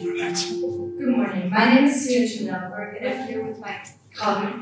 Good morning. My name is Enactus, and I'm here with my colleague.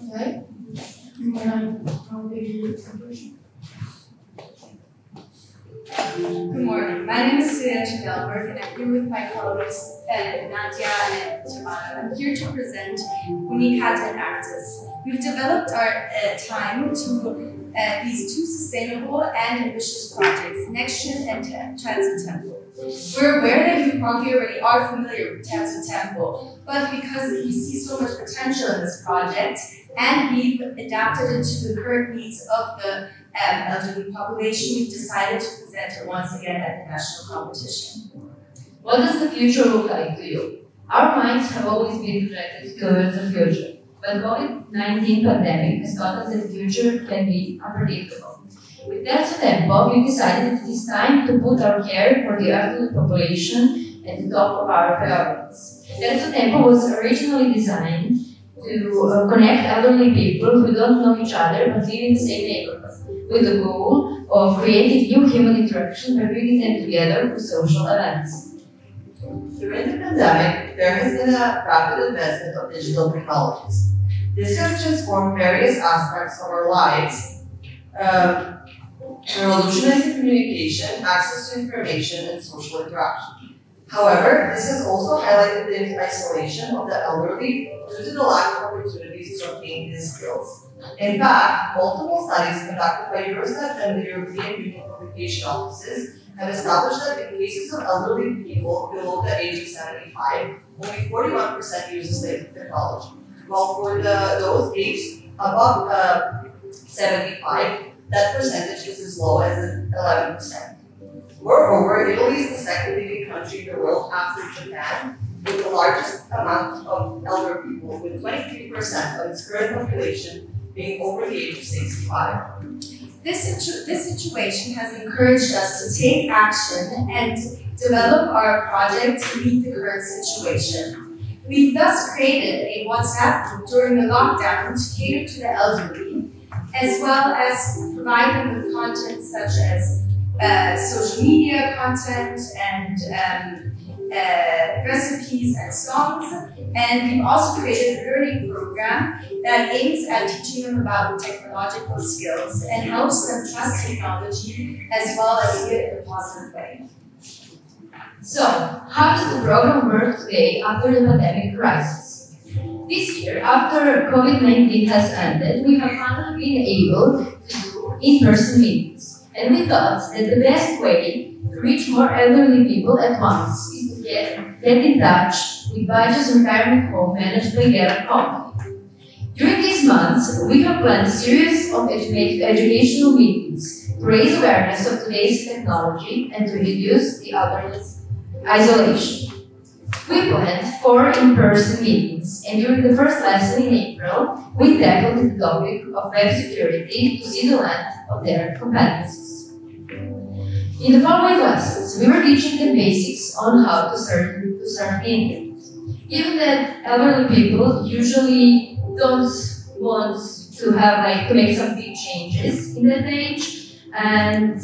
Okay. Good morning. My name is Enactus, and I'm here with my colleagues Nadia and Tamara. I'm here to present UNICATT and Enactus. We've developed our time to these two sustainable and ambitious projects, NextGen and Transit Temple. We're aware that you probably already are familiar with Transit Temple, but because we see so much potential in this project, and we've adapted it to the current needs of the elderly population, we've decided to present it once again at the national competition. What does the future look like to you? Our minds have always been directed towards the future, but COVID-19 pandemic has taught us that the future can be unpredictable. With Terzo Tempo, we decided it is time to put our care for the elderly population at the top of our priorities. Terzo Tempo was originally designed to connect elderly people who don't know each other but live in the same neighborhood, with the goal of creating new human interaction by bringing them together for social events. During the pandemic, there has been a rapid advancement of digital technologies. This has transformed various aspects of our lives, revolutionizing communication, access to information, and social interaction. However, this has also highlighted the isolation of the elderly due to the lack of opportunities to obtain these skills. In fact, multiple studies conducted by Eurostat and the European Union Publication Offices have established that in cases of elderly people below the age of 75, only 41% uses technology, while for those aged above 75, that percentage is as low as 11%. Moreover, Italy is the second leading country in the world after Japan, with the largest amount of elder people, with 23% of its current population being over the age of 65. This situation has encouraged us to take action and develop our project to meet the current situation. We've thus created a WhatsApp group during the lockdown to cater to the elderly, as well as provide them with content such as social media content and recipes and songs. And we've also created a learning program that aims at teaching them about technological skills and helps them trust technology as well as see it in a positive way. So, how does the program work today after the pandemic crisis? This year, after COVID-19 has ended, we have finally been able to do in-person meetings. And we thought that the best way to reach more elderly people at once is to get in touch with Baja's retirement home managed by Gera Company. During these months, we have planned a series of educational meetings to raise awareness of today's technology and to reduce the elderly's isolation. We planned 4 in-person meetings, and during the first lesson in April, we tackled the topic of web security to see the length of their competencies. In the following lessons, we were teaching them basics on how to surf the internet. Given that elderly people usually don't want to make some big changes in that age and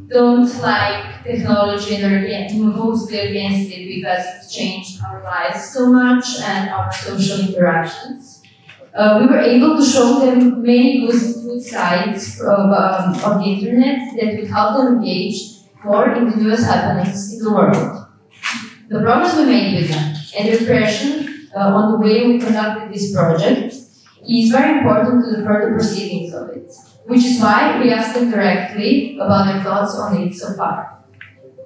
don't like technology and are mostly against it because it's changed our lives so much and our social interactions, we were able to show them many good sides of the internet that would help them engage more in the newest happenings in the world. The progress we made with them and the impression on the way we conducted this project is very important to the further proceedings of it, which is why we asked them directly about their thoughts on it so far.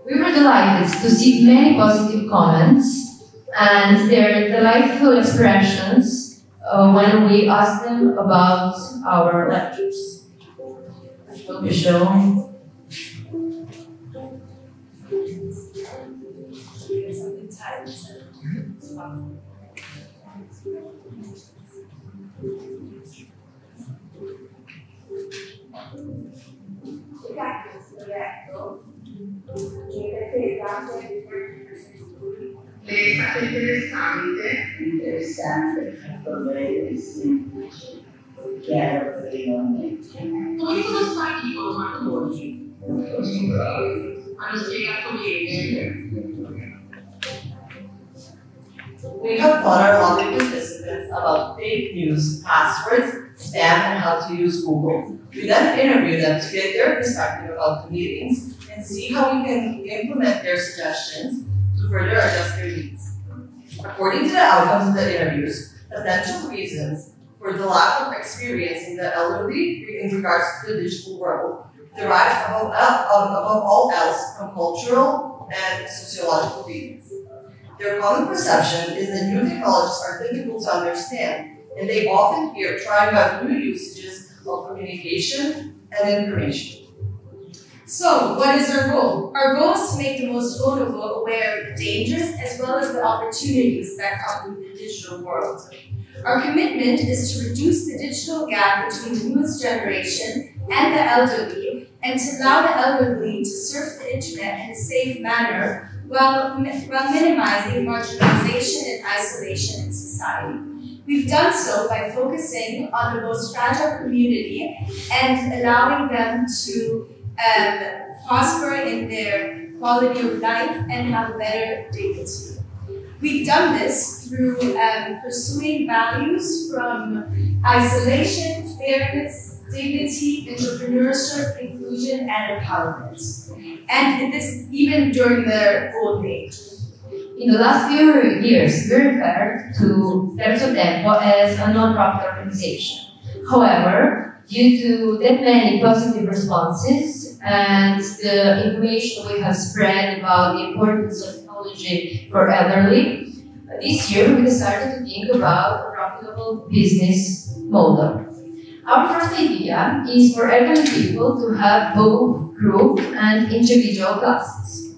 We were delighted to see many positive comments and their delightful expressions when we asked them about our lectures. It will be shown. È stato interessante understand the capabilities in gathering on it. We have taught our lobby participants about fake news, passwords, spam, and how to use Google. We then interview them to get their perspective about the meetings and see how we can implement their suggestions to further adjust their needs. According to the outcomes of the interviews, potential reasons for the lack of experience in the elderly in regards to the digital world derives above all else from cultural and sociological reasons. Their common perception is that new technologies are difficult to understand, and they often fear trying out new usages of communication and information. So, what is our goal? Our goal is to make the most vulnerable aware of the dangers as well as the opportunities that come with the digital world. Our commitment is to reduce the digital gap between the newest generation and the elderly, and to allow the elderly to surf the internet in a safe manner while minimizing marginalization and isolation in society. We've done so by focusing on the most fragile community and allowing them to prosper in their quality of life and have a better dignity. We've done this through pursuing values from isolation, fairness, dignity, entrepreneurship, inclusion, and empowerment. And this even during their old age. In the last few years, we referred to Terzo Tempo as a non-profit organization. However, due to that many positive responses and the information we have spread about the importance of technology for elderly, this year we decided to think about a profitable business model. Our first idea is for elderly people to have both group and individual classes.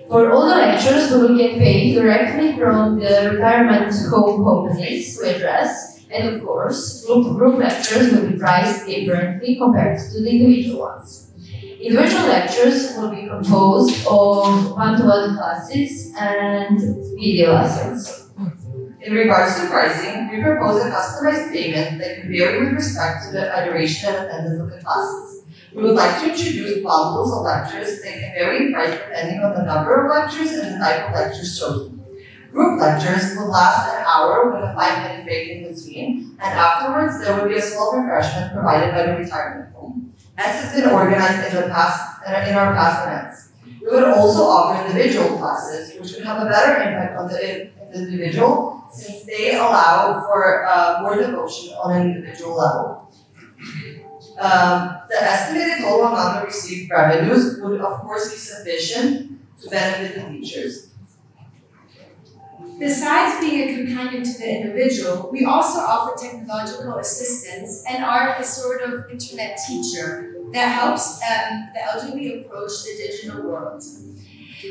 For all the lectures, we will get paid directly from the retirement home companies we address, and of course, group lectures will be priced differently compared to the individual ones. Individual lectures will be composed of one-to-one classes and video lessons. In regards to pricing, we propose a customized payment that can vary with respect to the duration and attendance of the classes. We would like to introduce bundles of lectures that can vary in price depending on the number of lectures and the type of lectures chosen. Group lectures will last an hour with a 5-minute break in between, and afterwards there will be a small refreshment provided by the retirement home, as has been organized in our past events. We would also offer individual classes, which would have a better impact on the individual, since they allow for more devotion on an individual level. The estimated total amount of received revenues would of course be sufficient to benefit the teachers. Besides being a companion to the individual, we also offer technological assistance and are a sort of internet teacher that helps the elderly approach the digital world.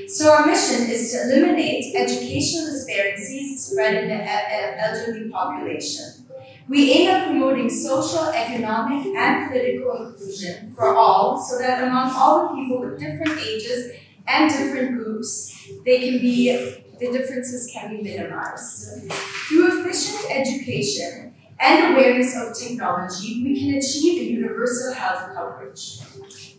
So our mission is to eliminate educational disparities spread in the elderly population. We aim at promoting social, economic, and political inclusion for all, so that among all the people with different ages and different groups, the differences can be minimized. Through efficient education and awareness of technology, we can achieve a universal health coverage.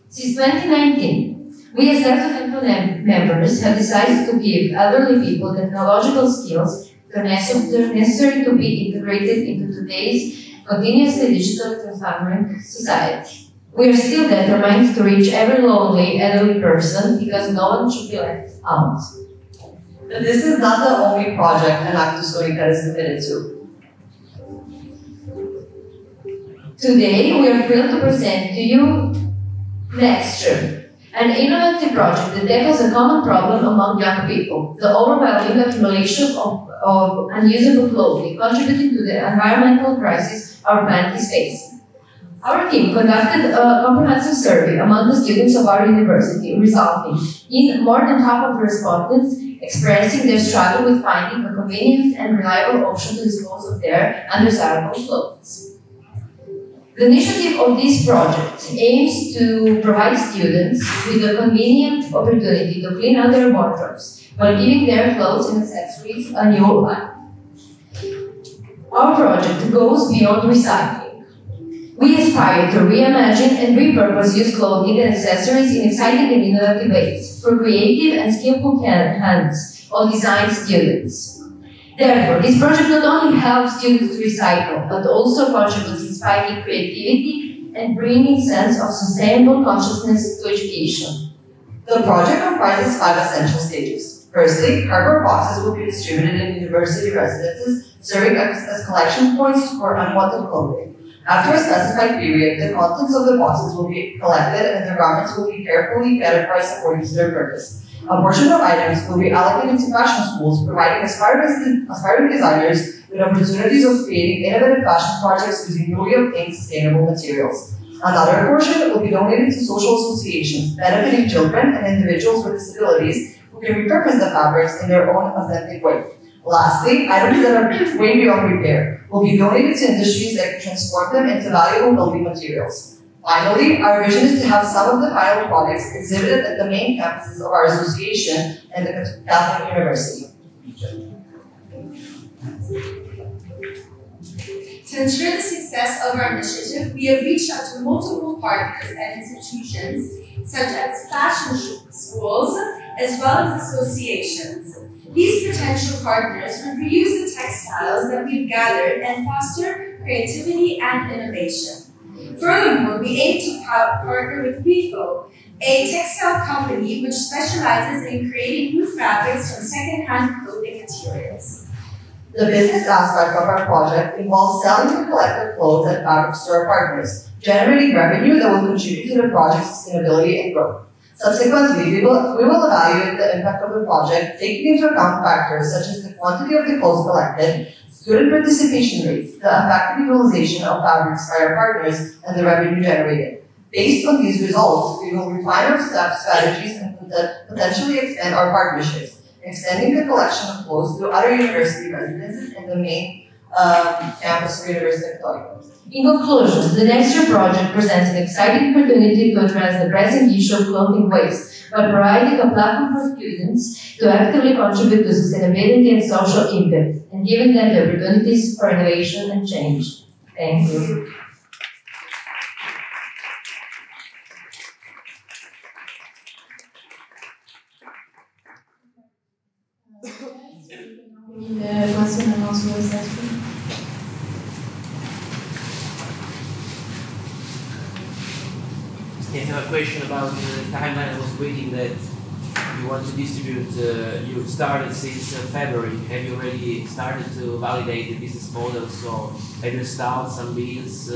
Since 2019, we as Terzo Tempo members have decided to give elderly people technological skills necessary to be integrated into today's continuously digital transforming society. We are still determined to reach every lonely elderly person because no one should be left out. But this is not the only project Enactus UNICATT is committed to. Today, we are thrilled to present to you Nexture, an innovative project that tackles a common problem among young people, the overwhelming accumulation of unusable clothing, contributing to the environmental crisis our planet is facing. Our team conducted a comprehensive survey among the students of our university, resulting in more than half of the respondents expressing their struggle with finding a convenient and reliable option to dispose of their undesirable clothes. The initiative of this project aims to provide students with a convenient opportunity to clean out their wardrobes while giving their clothes and accessories a new life. Our project goes beyond recycling. We aspire to reimagine and repurpose used clothing and accessories in exciting and innovative ways for creative and skillful hands of design students. Therefore, this project not only helps students to recycle, but also contributes in sparking creativity and bringing sense of sustainable consciousness to education. The project comprises 5 essential stages. Firstly, cardboard boxes will be distributed in university residences, serving as collection points for unwanted clothing. After a specified period, the contents of the boxes will be collected and the garments will be carefully categorized according to their purpose. A portion of items will be allocated to fashion schools, providing aspiring designers with opportunities of creating innovative fashion projects using newly obtained sustainable materials. Another portion will be donated to social associations, benefiting children and individuals with disabilities who can repurpose the fabrics in their own authentic way. Lastly, items that are way beyond repair will be donated to industries that can transform them into valuable building materials. Finally, our vision is to have some of the final products exhibited at the main campuses of our association and the Catholic University. To ensure the success of our initiative, we have reached out to multiple partners and institutions, such as fashion schools, as well as associations. These potential partners would reuse the textiles that we've gathered and foster creativity and innovation. Furthermore, we aim to partner with REFO, a textile company which specializes in creating new fabrics from second-hand clothing materials. The business aspect of our project involves selling the collected clothes and fabrics to our partners, generating revenue that will contribute to the project's sustainability and growth. Subsequently, we will evaluate the impact of the project, taking into account factors such as the quantity of the clothes collected, student participation rates, the effective utilization of fabrics by our partners, and the revenue generated. Based on these results, we will refine our strategies and potentially expand our partnerships, extending the collection of clothes to other university residences and the main campus of University of Victoria. In conclusion, the next year project presents an exciting opportunity to address the pressing issue of clothing waste by providing a platform for students to actively contribute to sustainability and social impact, and giving them the opportunities for innovation and change. Thank you. Question and answer session. I have a question about the timeline. I was reading that you want to distribute, you started since February. Have you already started to validate the business model? So have you installed some bills,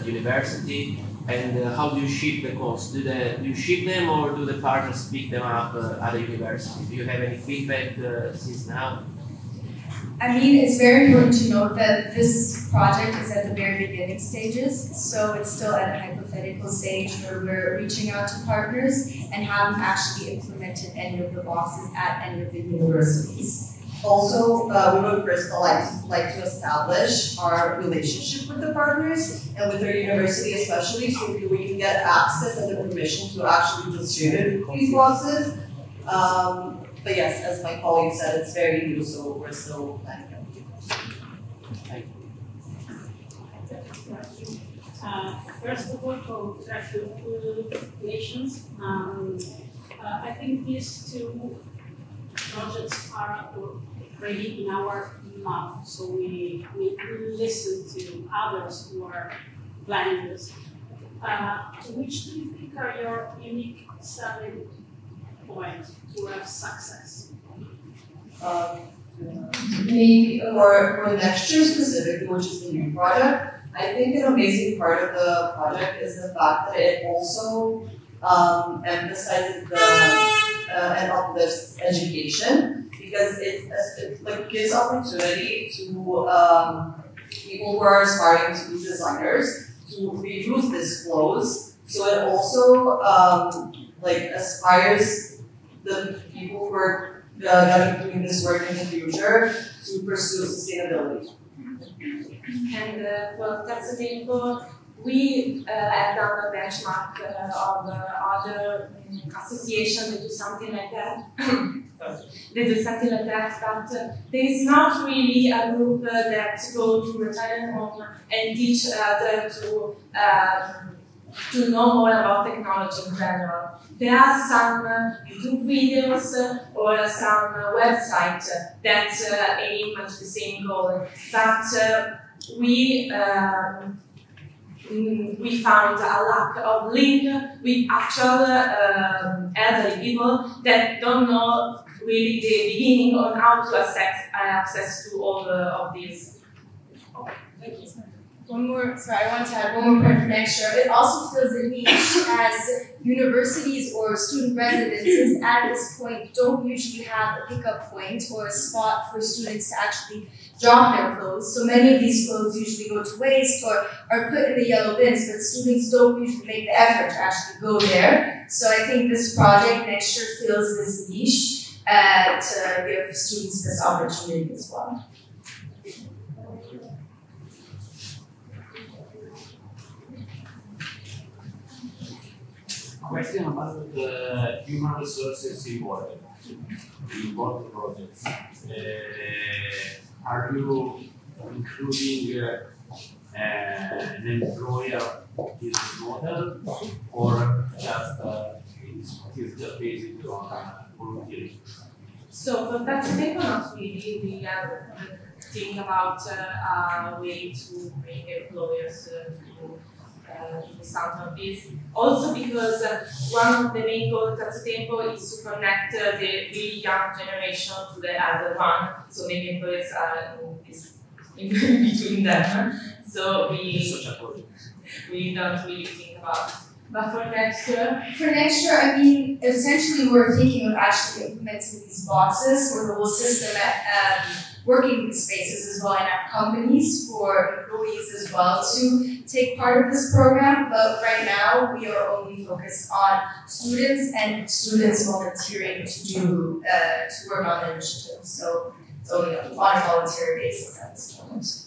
university? And how do you ship the costs? Do you ship them or do the partners pick them up at the university? Do you have any feedback since now? I mean, it's very important to note that this project is at the very beginning stages, so it's still at a hypothetical stage where we're reaching out to partners and haven't actually implemented any of the boxes at any of the universities. Also, we would first like to establish our relationship with the partners and with our university especially, so we can get access and the permission to actually distribute these boxes. But yes, as my colleague said, it's very new, so we're still planning on it. First of all, congratulations. I think these two projects are already in our mouth, so we listen to others who are planning this. Which do you think are your unique selling point to have success? Maybe for next year specifically, which is the new project, I think an amazing part of the project is the fact that it also emphasizes and uplifts education, because it like gives opportunity to people who are aspiring to be designers to reuse these clothes. So it also like aspires the people who are going to be doing this work in the future to pursue sustainability. And for that sustainable, we have done a benchmark of other associations that do something like that. They do something like that, but there is not really a group that go to retirement home and teach others to know more about technology in general. There are some YouTube videos or some websites that aim at the same goal, but we found a lack of link with actual elderly people that don't know really the beginning on how to access to all of these. Oh, thank you. One more, sorry, I want to add one more point for next year. It also fills a niche as universities or student residences at this point don't usually have a pickup point or a spot for students to actually drop their clothes. So many of these clothes usually go to waste or are put in the yellow bins, but students don't usually make the effort to actually go there. So I think this project next year fills this niche to give students this opportunity as well. Question about the human resources involved in both projects. Are you including an employer business model, or just is just based on volunteering? So for that paper, not really. We think about a way to make employers do something of this. Also because one of the main goals of Tempo is to connect the really young generation to the elder one, so maybe employers are in between them. So we don't really think about it. But for next year? For next year, I mean, essentially we're thinking of actually implementing these boxes or the whole system at working spaces as well and at companies for employees as well to take part of this program. But right now, we are only focused on students and students volunteering to work on the initiative. So it's only on a volunteer basis at this moment.